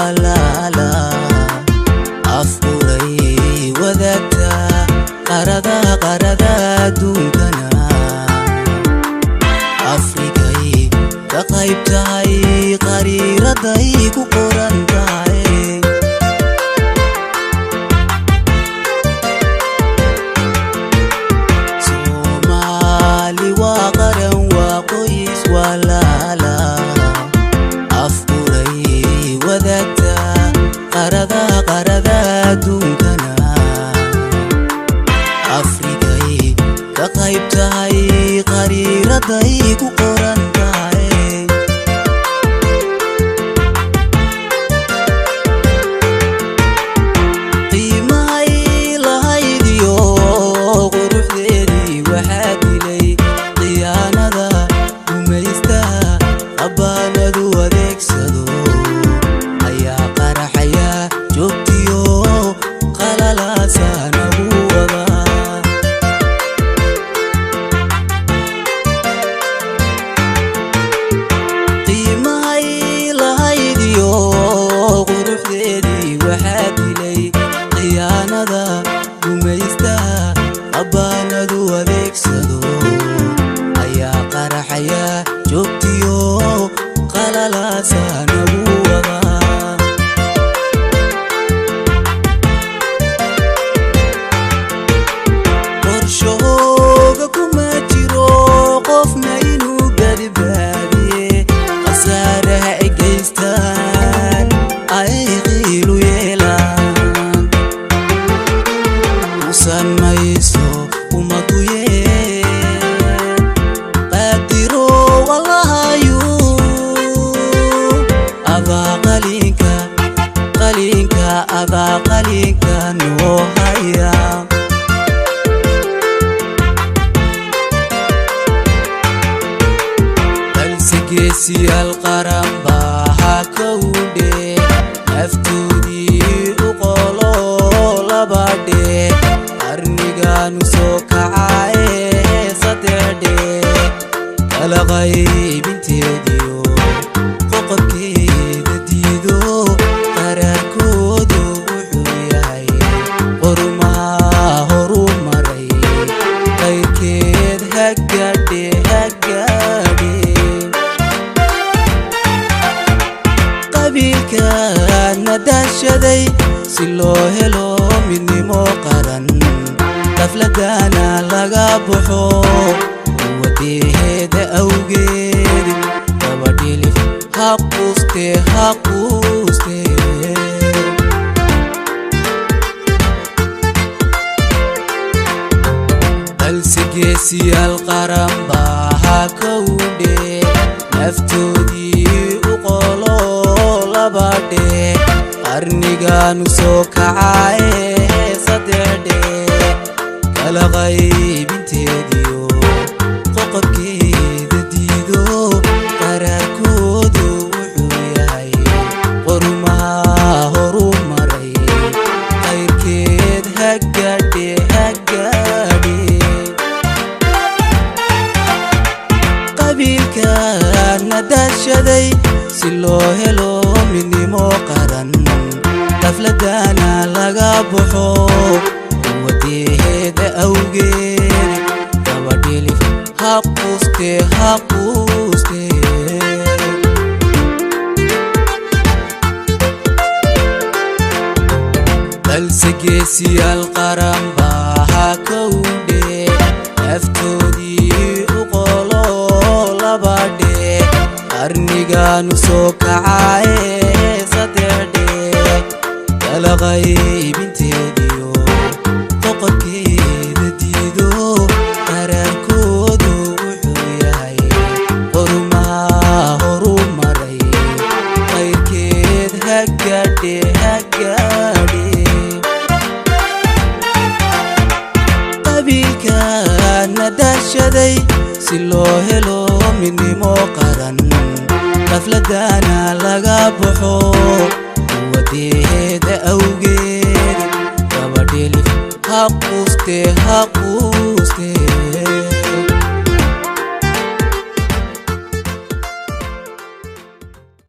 walaala afuray wadagta qarada adduunkana Afrikay ka qayb tahay qariiraday ku qoran tahay Soomaali waa qaran waa qoys walaala afuray wadagta qarada adduunkana Afrikay ka qayb tahay qariiraday ku qoran tahay qiimahay lahaydiyo quruxdeedii waxaa dilay khiyaanada gumaystaha abbaanadu adeegsado ayaa qaraxaya joogtiyo qalalaasa nagu wadaa qiimahay lahaydiyo quruxdeedii waxaa dilay khiyaanada gumaystaha abbaanadu adeegsado ayaa qaraxaya joogtiyo qalalaasa nagu wadaa qorshahooga kuma jiro qofna inuu badbaadiye khasaaraha ay geystaan ay qiilu yeelaan usan mayso umadu yee qaadiro wallahayu adaa qalinka noo haya geesiyaal qaran baa kawdhe naftoodii u qolo labadhe qarnigaanu soo kacaye saddexdhe kala qaybinteediyo qoqobkeeda diido qaraarkoodu wuxuu yahay qorumaha horu maray qayrkeed haggadhe nadashaday si loo helo midnimo qaran dafladana laga baxo wadeheeda awgeed gabadhilif haquuste balse geesiyaal qaran baa kawdhe naftoodii u qolo labadhe qarnigaanu soo kacaye saddexdhe kala qaybinteediyo qoqobkeeda diido qaraarkoodu wuxuu yahay qorumaha horu maray qayrkeed haggadhe qabiilka nadashaday si loo helo midnimo qaran dafladana laga baxo wadeheeda awgeed gabadhilif haquuste balse geesiyaal qaran baa kawdhe naftoodii u qolo labadhe qarnigaanu soo kacaye saddexdhe kala qaybinteediyo qoqobkeeda diido qaraarkoodu wuxuu yahay qorumaha horu maray qayrkeed haggadhe qabiilka nadashaday si loo helo midnimo qaran dafladana laga baxo wadeheeda awgeed gabadhilif haquuste